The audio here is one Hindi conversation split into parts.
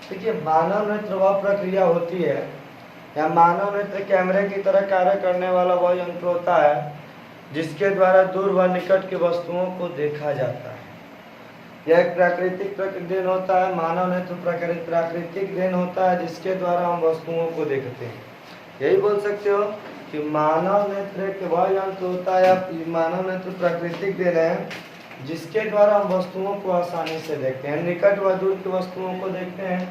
देखिए, मानव नेत्र वह प्रक्रिया होती है या मानव नेत्र कैमरे की तरह कार्य करने वाला वह यंत्र होता है जिसके द्वारा दूर व निकट की वस्तुओं को देखा जाता है। यह एक प्राकृतिक देन होता है। मानव नेत्र प्राकृतिक देन होता है जिसके द्वारा हम वस्तुओं को देखते हैं। यही बोल सकते हो कि मानव नेत्र एक वह यंत्र होता है या मानव नेत्र प्राकृतिक देन है जिसके द्वारा हम वस्तुओं को आसानी से देखते हैं, निकट व दूर की वस्तुओं को देखते हैं।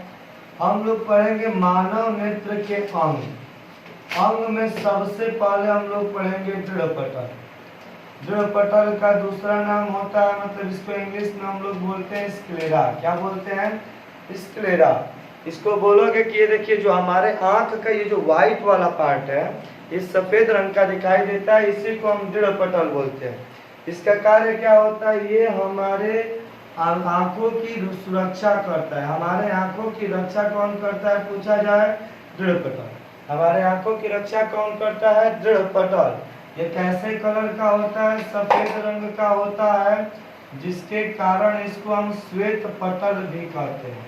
हम लोग पढ़ेंगे मानव नेत्र के अंग में सबसे पहले हम लोग पढ़ेंगे दृढ़पटल। दृढ़पटल का दूसरा नाम होता है, मतलब इसको इंग्लिश में हम लोग बोलते हैं स्क्लेरा। क्या बोलते हैं? स्क्लेरा। इसको बोलोगे कि ये देखिए जो हमारे आंख का ये जो व्हाइट वाला पार्ट है ये सफेद रंग का दिखाई देता है, इसी को हम दृढ़पटल बोलते हैं। इसका कार्य क्या होता है? ये हमारे आंखों की सुरक्षा करता है। हमारे आंखों की रक्षा कौन करता है पूछा जाए? दृढ़पटल। हमारे आंखों की रक्षा कौन करता है? दृढ़पटल। ये कैसे कलर का होता है? सफेद रंग का होता है, जिसके कारण इसको हम श्वेत पटल भी कहते हैं।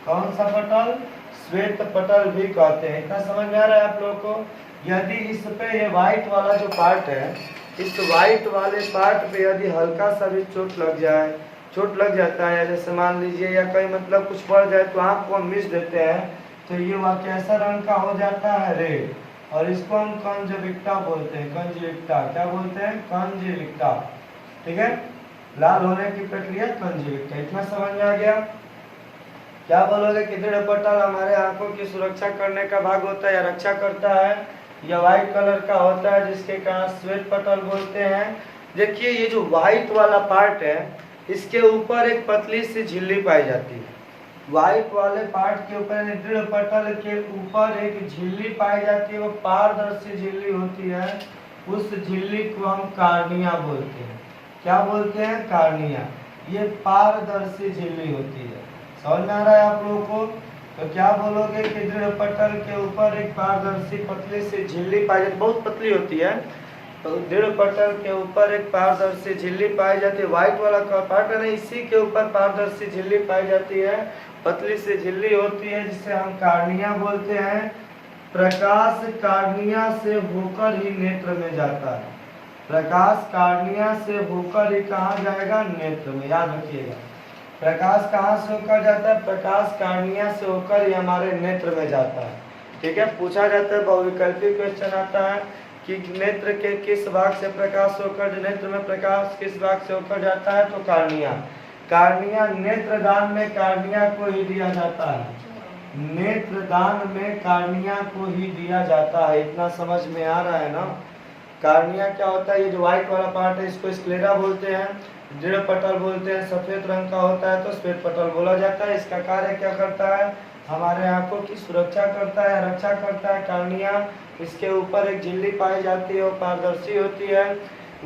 कौन सा पटल? श्वेत पटल भी कहते हैं। इतना समझ में आ रहा है आप लोगों को? यदि इस पे ये व्हाइट वाला जो पार्ट है, इस व्हाइट वाले पार्ट पे यदि हल्का सा भी चोट लग जाता है, जैसे मान लीजिए या कहीं मतलब कुछ पड़ जाए तो आँख को हम मिस देते हैं, तो ये वह कैसा रंग का हो जाता है? रेड। और इसको हम कंजक्टिवा बोलते हैं। कंजक्टिवा क्या बोलते हैं? कंजक्टिवा। ठीक है, लाल होने की प्रक्रिया कंजक्टिवा। इतना समझ में आ गया? क्या बोलोगे कि दृढ़पटल हमारे आंखों की सुरक्षा करने का भाग होता है या रक्षा करता है, या व्हाइट कलर का होता है जिसके कारण श्वेत पटल बोलते हैं। देखिए, ये जो व्हाइट वाला पार्ट है इसके ऊपर एक पतली सी झिल्ली पाई जाती है। व्हाइट वाले पार्ट के ऊपर, दृढ़पटल के ऊपर एक झिल्ली पाई जाती है, वो पारदर्शी झिल्ली होती है। उस झिल्ली को हम कार्निया बोलते हैं। क्या बोलते हैं? कार्निया। ये पारदर्शी झिल्ली होती है। समझ में आ रहा है आप लोगों को? तो क्या बोलोगे कि दृढ़पटल के ऊपर एक पारदर्शी पतली सी झिल्ली पाई जाती है, बहुत पतली होती है। तो दृढ़पटल के ऊपर एक पारदर्शी झिल्ली पाई जाती है। व्हाइट वाला पार्ट है ना, इसी के ऊपर पारदर्शी झिल्ली पाई जाती है, पतली सी झिल्ली होती है, जिसे हम कार्निया बोलते हैं। प्रकाश कार्निया से होकर ही नेत्र में जाता है। प्रकाश कार्निया से होकर ही कहाँ जाएगा? नेत्र में। याद रखिएगा, प्रकाश कहाँ से होकर जाता है? प्रकाश कार्निया से होकर ही हमारे नेत्र में जाता है। ठीक है, पूछा जाता है, बहुविकल्पी क्वेश्चन आता है कि नेत्र के किस भाग से प्रकाश होकर, नेत्र में प्रकाश किस भाग से होकर जाता है? तो कार्निया। कार्निया नेत्रदान में कार्निया को ही दिया जाता है। नेत्रदान में कार्निया को ही दिया जाता है। इतना समझ में आ रहा है ना? कार्निया क्या होता है? ये जो व्हाइट वाला पार्ट है इसको स्क्लेरा बोलते हैं, दृढ़पटल बोलते हैं। सफेद रंग का होता है तो श्वेत पटल बोला जाता है। इसका कार्य क्या करता है? हमारे आंखों की सुरक्षा करता है, रक्षा करता है। कार्निया, इसके ऊपर एक झिल्ली पाई जाती है, वो पारदर्शी होती है।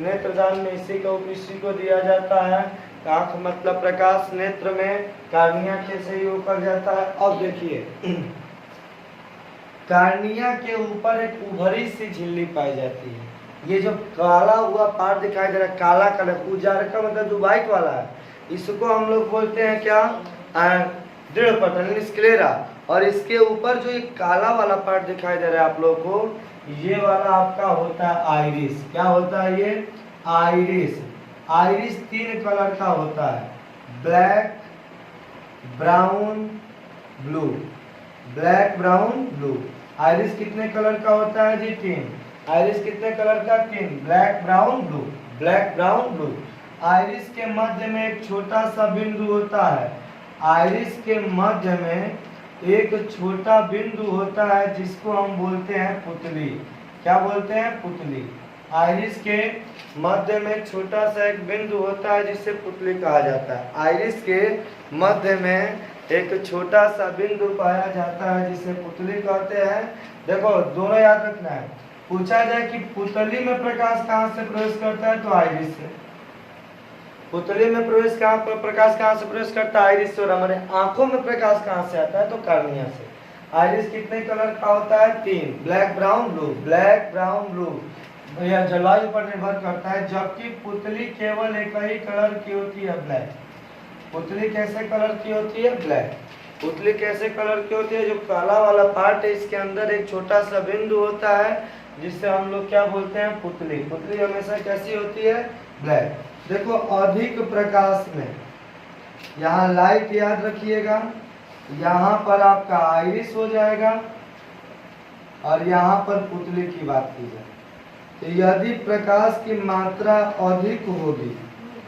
नेत्रदान में इसी को दिया जाता है। आंख मतलब प्रकाश नेत्र में कार्निया के से ही होकर जाता है। अब देखिए, कार्निया के ऊपर एक उभरी सी झिल्ली पाई जाती है। ये जो काला हुआ पार्ट दिखाई दे रहा है, काला कलर, उजाला का मतलब जो व्हाइट वाला है, इसको हम लोग बोलते हैं क्या? दृढ़पटल, स्क्लेरा। और इसके ऊपर जो एक काला वाला पार्ट दिखाई दे रहा है आप लोग को, ये वाला आपका होता है आइरिस। क्या होता है ये? आइरिस। आइरिस 3 कलर का होता है, black, brown, blue. Black, brown, blue. Iris कितने कलर का होता है जी? 3। आइरिस कितने कलर का? 3। Black, brown, blue. Black, brown, blue. Iris के मध्य में एक छोटा सा बिंदु होता है। आइरिस के मध्य में एक छोटा बिंदु होता है जिसको हम बोलते हैं पुतली। क्या बोलते हैं? पुतली। आइरिस के मध्य में छोटा सा एक बिंदु होता है जिसे पुतली कहा जाता है। आइरिस के मध्य में एक छोटा सा बिंदु पाया जाता है जिसे पुतली कहते हैं। देखो, दोनों याद रखना है। पूछा जाए कि पुतली में प्रकाश कहाँ से प्रवेश करता है, तो आइरिस से। पुतली में प्रकाश कहाँ से प्रवेश करता है? आइरिस से। और हमारे आंखों में प्रकाश कहाँ से आता है? तो कार्निया से। आइरिस कितने कलर का होता है? 3। Black, brown, blue. Black, brown, blue यह जलवायु पर निर्भर करता है, जबकि पुतली केवल एक ही कलर की होती है, ब्लैक। पुतली कैसे कलर की होती है? ब्लैक। पुतली कैसे कलर की होती है? जो काला वाला पार्ट है इसके अंदर एक छोटा सा बिंदु होता है जिससे हम लोग क्या बोलते हैं? पुतली। पुतली हमेशा कैसी होती है? ब्लैक। देखो अधिक प्रकाश में, यहाँ लाइट याद रखिएगा, यहाँ पर आपका आइरिस हो जाएगा और यहाँ पर पुतली की बात की जाए तो यदि प्रकाश की मात्रा अधिक होगी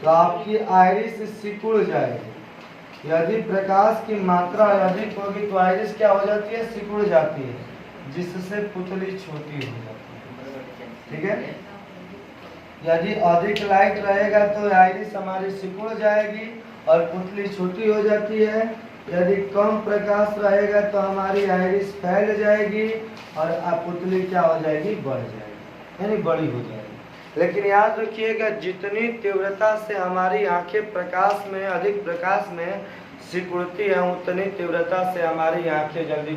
तो आपकी आइरिस सिकुड़ जाएगी। यदि प्रकाश की मात्रा अधिक होगी तो आइरिस क्या हो जाती है? सिकुड़ जाती है, जिससे पुतली छोटी हो जाती है। ठीक है। यदि अधिक लाइट रहेगा तो आइरिस हमारी सिकुड़ जाएगी और पुतली छोटी हो जाती है। यदि कम प्रकाश रहेगा तो हमारी आइरिस फैल जाएगी और पुतली क्या हो जाएगी? बढ़ जाएगी, यानी बड़ी हो जाएगी। लेकिन याद रखिएगा जितनी तीव्रता से हमारी आंखें प्रकाश में, अधिक प्रकाश में सिकुड़ती हैं, उतनी तीव्रता से हमारी आंखें जल्दी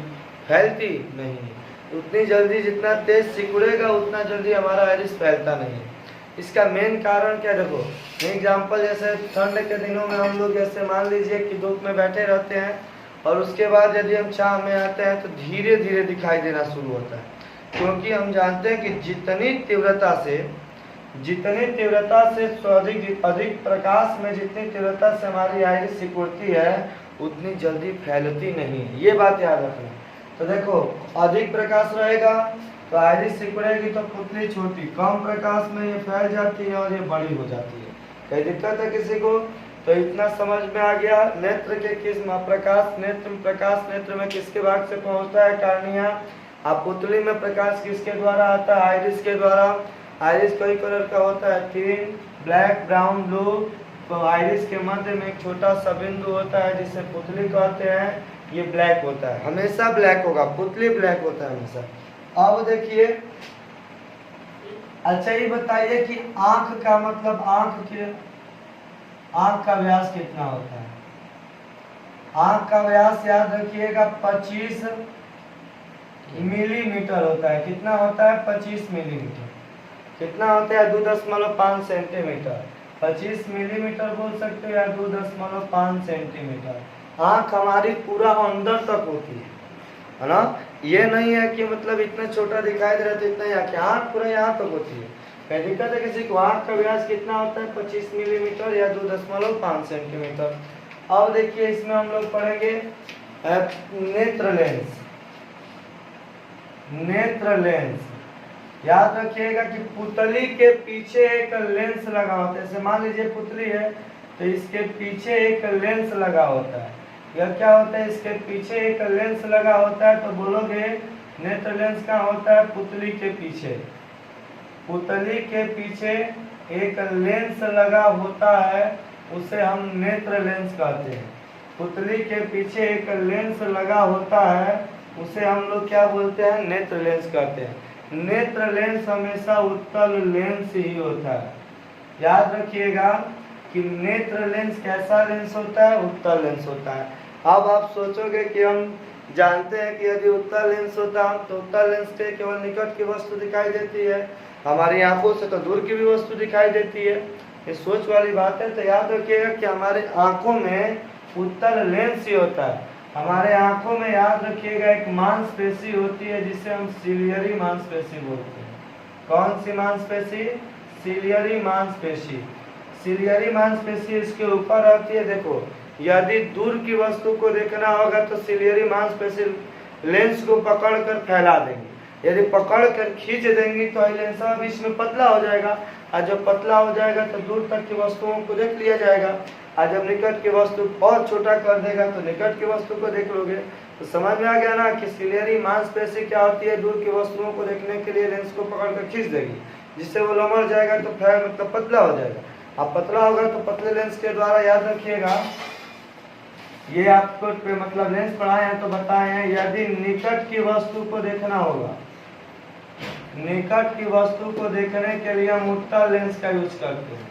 फैलती नहीं। उतनी जल्दी जितना तेज सिकुड़ेगा उतना जल्दी हमारा आइरिस फैलता नहीं। इसका मेन कारण क्या? देखो एग्जाम्पल, जैसे ठंड के दिनों में हम लोग जैसे मान लीजिए कि धूप में बैठे रहते हैं और उसके बाद यदि हम छांव में आते हैं तो धीरे धीरे दिखाई देना शुरू होता है, क्योंकि हम जानते हैं कि जितनी तीव्रता से अधिक प्रकाश में जितनी तीव्रता से हमारी आइरिस सिकुड़ती है उतनी जल्दी फैलती नहीं है। ये बात याद रखना। तो देखो अधिक प्रकाश रहेगा तो आइरिस सिकुड़ेगी तो पुतली छोटी, कम प्रकाश में ये फैल जाती है और ये बड़ी हो जाती है। कोई दिक्कत है किसी को? तो इतना समझ में आ गया। नेत्र के किस प्रकाश नेत्र में किसके भाग से पहुंचता है? कार्निया। अब पुतली में प्रकाश किसके द्वारा आता है? आइरिस के द्वारा। आइरिस कई कलर का होता है? 3, ब्लैक, ब्राउन, ब्लू। तो आइरिस के मध्य में एक छोटा सा बिंदु होता है जिसे पुतली कहते हैं। ये ब्लैक होता है, हमेशा ब्लैक होगा, पुतली ब्लैक होता है हमेशा। अब देखिए, अच्छा ये बताइए कि आंख का मतलब आंख का व्यास कितना होता है? आंख का व्यास याद रखिएगा 25 मिलीमीटर होता है। कितना होता है? 25 मिलीमीटर। कितना होता है? 2.5 सेंटीमीटर। 25 मिलीमीटर बोल सकते हो या 2.5 सेंटीमीटर। आंख हमारी पूरा अंदर तक होती है ना? ये नहीं है कि मतलब इतना छोटा दिखाई दे रहा है तो इतना ही आंख पूरा यहाँ तक होती है। क्या दिक्कत है किसी को? आंख का व्यास कितना होता है? 25 मिलीमीटर या 2.5 सेंटीमीटर। अब देखिए इसमें हम लोग पढ़ेंगे नेत्र लेंस। नेत्र लेंस याद रखिएगा कि पुतली के पीछे एक लेंस लगा होता है। जैसे मान लीजिए पुतली है तो इसके पीछे एक लेंस लगा होता है। यह क्या होता है? इसके पीछे एक लेंस लगा होता है। तो बोलोगे नेत्र लेंस कहाँ होता है? पुतली के पीछे। पुतली के पीछे एक लेंस लगा होता है, उसे हम नेत्र लेंस कहते हैं। पुतली के पीछे एक लेंस लगा होता है, उसे हम लोग क्या बोलते हैं? नेत्र लेंस कहते हैं। नेत्र लेंस हमेशा उत्तल लेंस ही होता है। याद रखिएगा कि नेत्र लेंस कैसा लेंस होता है? उत्तल लेंस होता है। अब आप सोचोगे कि हम जानते हैं कि यदि उत्तल लेंस होता तो उत्तल लेंस से केवल निकट की वस्तु दिखाई देती है, हमारी आंखों से तो दूर की भी वस्तु दिखाई देती है। ये सोच वाली बात है। तो याद रखिएगा कि हमारे आंखों में उत्तल लेंस ही होता है। हमारे आंखों में याद रखिएगा एक मांसपेशी होती है जिसे हम सिलियरी मांसपेशी बोलते हैं। कौन सी मांसपेशी? सिलियरी मांसपेशी। सिलियरी मांसपेशी इसके ऊपर रहती है। देखो यदि दूर की वस्तु को देखना होगा तो सिलियरी मांसपेशी लेंस को पकड़कर फैला देंगे। यदि पकड़कर खींच देंगी तो लेंस बीच में पतला हो जाएगा, और जब पतला हो जाएगा तो दूर तक की वस्तुओं को देख लिया जाएगा। और जब निकट की वस्तु और छोटा कर देगा तो निकट की वस्तु को देख लोगे। तो समझ में आ गया ना कि सिलियरी मांसपेशी क्या होती है? दूर की वस्तुओं को देखने के लिए लेंस को पकड़कर खींच देगी, जिससे वो लमड़ जाएगा तो मतलब पतला हो जाएगा। अब पतला होगा तो पतले लेंस के द्वारा याद रखिएगा, ये आपको मतलब लेंस पढ़ाए हैं तो बताए हैं, यदि निकट की वस्तु को देखना होगा, निकट की वस्तु को देखने के लिए हम उत्तल लेंस का यूज करते हैं।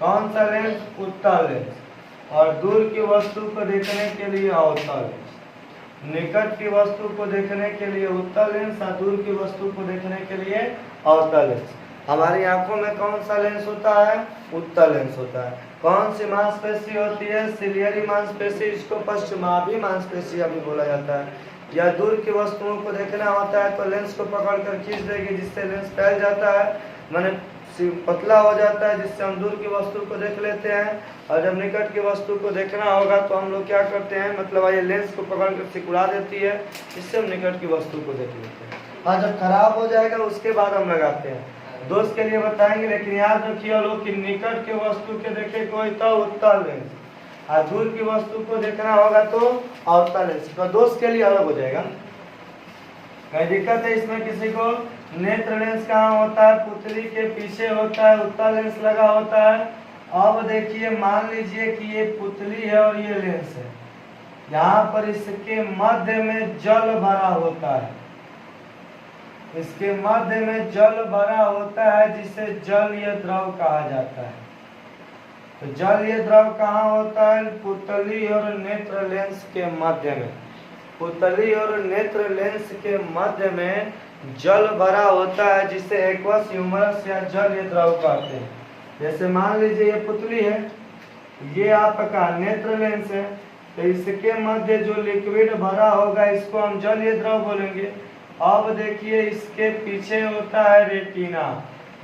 कौन सा लेंस? उत्तल लेंस। और दूर की वस्तु को देखने के लिए अवतल लेंस। निकट की वस्तु को देखने के लिए उत्तल लेंस और दूर की वस्तु को देखने के लिए अवतल लेंस। हमारी आंखों में कौन सा लेंस होता है? उत्तल लेंस होता है। कौन सी मांसपेशी होती है? सिलियरी मांसपेशी, इसको पश्चिमाभी मांसपेशी अभी बोला जाता है। या दूर की वस्तुओं को देखना होता है तो लेंस को पकड़कर खींच देगी, जिससे लेंस फैल जाता है, माने पतला हो जाता है, जिससे हम दूर की वस्तु को देख लेते हैं। और जब निकट की वस्तु को देखना होगा तो हम लोग क्या करते हैं, मतलब ये लेंस को पकड़कर सिकुड़ा देती है, जिससे हम निकट की वस्तु को देख लेते हैं। हाँ, जब खराब हो जाएगा उसके बाद हम लगाते हैं। दोस्त के लिए बताएंगे, लेकिन याद रखिए लोग कि निकट के वस्तु के देखे कोई तो उत्तल लेंस, और दूर की वस्तु को देखना होगा तो अवतल लेंस। तो दोस्त के लिए अलग हो जाएगा। कहीं दिक्कत है इसमें किसी को? नेत्र लेंस कहाँ होता है? पुतली के पीछे होता है, उत्तल लेंस लगा होता है। अब देखिए, मान लीजिए कि ये पुतली है और ये लेंस है, यहाँ पर इसके मध्य में जल भरा होता है, इसके मध्य में जल भरा होता है, जिसे जलीय द्रव कहा जाता है। तो जलीय द्रव कहाँ होता है? पुतली और नेत्र लेंस के मध्य में। पुतली और नेत्र लेंस के मध्य में जल भरा होता है, जिसे एक्वस ह्यूमरस या जलीय द्रव कहते हैं। जैसे मान लीजिए ये पुतली है, ये आपका नेत्र लेंस है, तो इसके मध्य जो लिक्विड भरा होगा इसको हम जलीय द्रव बोलेंगे। अब देखिए, इसके पीछे होता है रेटिना।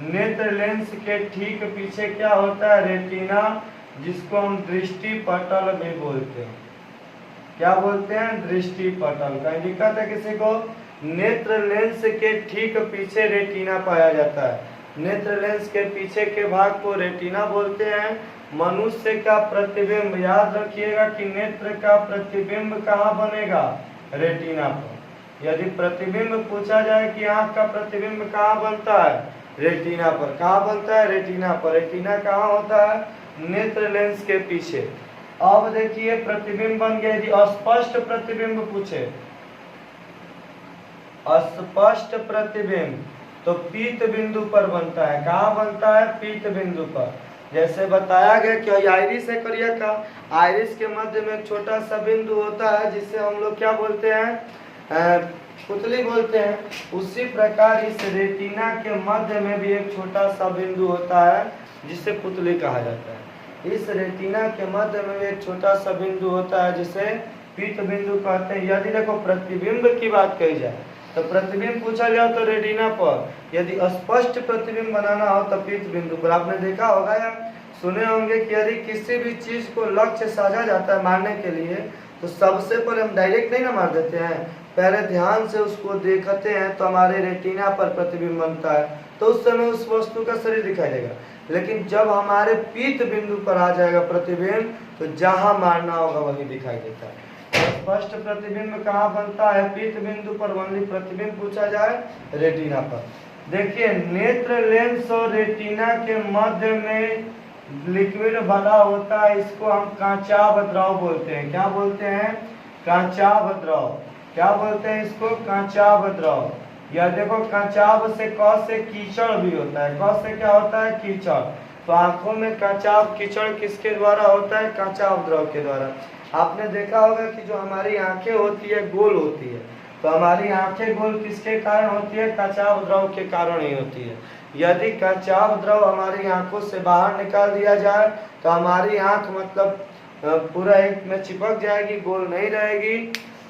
नेत्र लेंस के ठीक पीछे क्या होता है? रेटिना, जिसको हम दृष्टि पटल भी बोलते हैं। क्या बोलते हैं? दृष्टि पटल। कहीं दिक्कत है किसी को? नेत्र लेंस के ठीक पीछे रेटिना पाया जाता है। नेत्र लेंस के पीछे के भाग को रेटिना बोलते हैं। मनुष्य का प्रतिबिंब, याद रखिएगा कि नेत्र का प्रतिबिंब कहाँ बनेगा? रेटिना पर। यदि प्रतिबिंब पूछा जाए कि आंख का प्रतिबिंब कहाँ बनता है? रेटिना पर। कहाँ बनता है? रेटिना पर। रेटिना कहाँ होता है? नेत्र लेंस के पीछे। अब देखिए, प्रतिबिंब बन गया। यदि अस्पष्ट प्रतिबिंब पूछे, अस्पष्ट प्रतिबिंब, तो पीत बिंदु पर बनता है। कहाँ बनता है? पीत बिंदु पर। जैसे बताया गया कि आइरिस है करिया का, आइरिस के मध्य में एक छोटा सा बिंदु होता है, जिसे हम लोग क्या बोलते हैं? पुतली बोलते हैं। उसी प्रकार इस रेटिना के मध्य में भी एक छोटा सा बिंदु होता है, जिसे पुतली कहा जाता है। इस रेटिना के मध्य में एक छोटा सा बिंदु होता है, जिसे पीत बिंदु कहते हैं। यदि देखो प्रतिबिंब की बात कही जाए तो प्रतिबिंब पूछा जाए तो रेटिना पर, यदि स्पष्ट प्रतिबिंब बनाना हो तो पीत बिंदु पर। आपने देखा होगा या सुने होंगे कि यदि किसी भी चीज को लक्ष्य साजा जाता है मारने के लिए, तो सबसे पहले हम डायरेक्ट नहीं ना मार देते हैं, पहले ध्यान से उसको देखते हैं, तो हमारे रेटिना पर प्रतिबिंब बनता है, तो उस समय उस वस्तु का शरीर दिखाई देगा। लेकिन जब हमारे पीत बिंदु पर आ जाएगा प्रतिबिंब, तो जहां मारना होगा वही दिखाई देता है। स्पष्ट प्रतिबिंब कहाँ बनता है? पीत बिंदु पर। ओनली प्रतिबिंब पूछा जाए रेटिना पर। देखिए, नेत्र लेंस और रेटिना के मध्य में लिक्विड भरा होता है, इसको हम कांचाभ द्रव बोलते हैं। क्या बोलते हैं? कांचाभ द्रव। क्या बोलते हैं इसको? कांचाभ द्रव। या देखो, कांचाभ से क से कीचड़ भी होता है। क से क्या होता है? कीचड़। तो आंखों में कांचाभ कीचड़ किसके द्वारा होता है? कांचाभ द्रव के द्वारा। आपने देखा होगा कि जो हमारी आंखें होती है गोल होती है, तो हमारी आंखें गोल किसके कारण होती है? कांचाभ द्रव के कारण ही होती है। यदि कांचाभ द्रव हमारी आंखों से बाहर निकाल दिया जाए तो हमारी आंख मतलब पूरा एक में चिपक जाएगी, गोल नहीं रहेगी।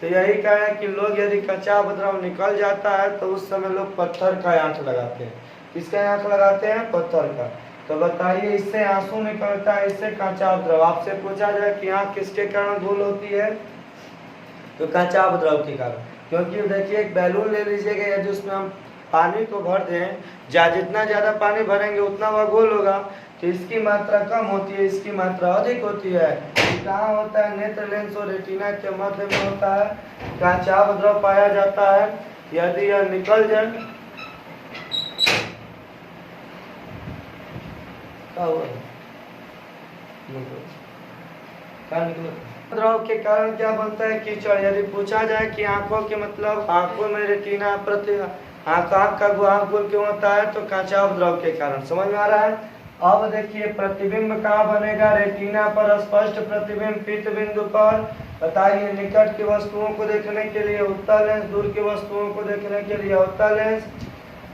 तो यही कारण है कि लोग यदि कांचाभ द्रव निकल जाता है तो उस समय लोग पत्थर का आंख लगाते हैं। किसका आंख लगाते हैं? पत्थर का। तो बताइए, इससे आंसू निकलता है, इससे कांचाभ द्रव। आपसे पूछा जाए कि आंख किसके कारण गोल होती है, तो कांचाभ द्रव के कारण। क्योंकि देखिए, एक बैलून ले लीजिएगा, यदि उसमें हम पानी को भर दें, जितना ज्यादा पानी भरेंगे उतना वह गोल होगा। तो इसकी मात्रा कम होती है, इसकी मात्रा अधिक होती है। कहाँ होता है? नेत्र लेंस और रेटिना के मध्य में होता है, कांचाभ द्रव पाया जाता है। यदि यह निकल जाए, क्या हुआ? द्रव के कारण क्या बनता है? कीचड़। यदि पूछा जाए कि आंखों के मतलब आंखों में रेटिना प्रति आंख का आंख गोल क्यों होता है, तो कांचाभ द्रव के कारण। समझ में आ रहा है? अब देखिए, प्रतिबिंब कहाँ बनेगा? रेटिना पर। स्पष्ट प्रतिबिंब पीत बिंदु पर। बताइए, निकट की वस्तुओं को देखने के लिए उत्तल लेंस, दूर की वस्तुओं को देखने के लिए अवतल लेंस।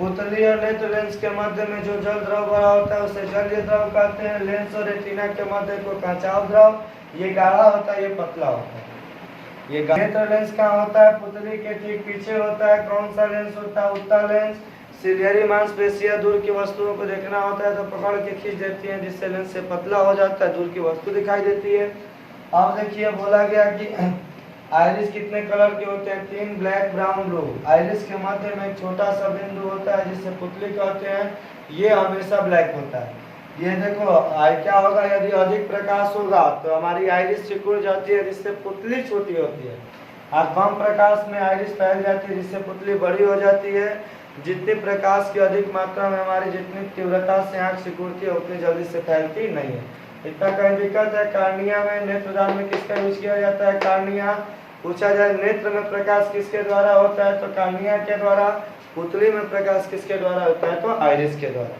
पुतली और नेत्र लेंस के मध्य में जो जल द्रव भरा होता है उसे जलीय द्रव कहते हैं। लेंस और रेटिना के मध्य को कंचाव द्रव, ये गाढ़ा होता है, ये पतला होता है। ये नेत्र लेंस कहाँ होता है? पुतली के ठीक पीछे होता है। कौन सा लेंस होता है? उत्तल लेंस। सिलियरी मांसपेशियां दूर की वस्तुओं को देखना होता है तो पकड़ के खींच देती हैं, जिससे लेंस से पतला हो जाता है, दूर की वस्तु दिखाई देती है। अब देखिए बोला गया कि आइरिस कितने कलर के होते हैं? 3, ब्लैक, ब्राउन, ब्लू। आइरिस के मध्य में एक छोटा सा बिंदु होता है जिसे पुतली कहते हैं, ये हमेशा ब्लैक होता है। ये देखो क्या होगा, यदि अधिक प्रकाश होगा तो हमारी आइरिस सिकुड़ जाती है, जिससे पुतली छोटी होती है, और कम प्रकाश में आइरिस फैल जाती है, जिससे पुतली बड़ी हो जाती है। जितने प्रकाश की अधिक मात्रा में हमारी जितनी तीव्रता से आँख सिकुड़ती है उतनी जल्दी से फैलती नहीं है। इतना कहीं दिक्कत है? कार्निया में, नेत्रदान में किसका यूज किया जाता है? कार्निया। पूछा जाए नेत्र में प्रकाश किसके द्वारा होता है तो कार्निया के द्वारा। पुतली में प्रकाश किसके द्वारा होता है तो आइरिस के द्वारा।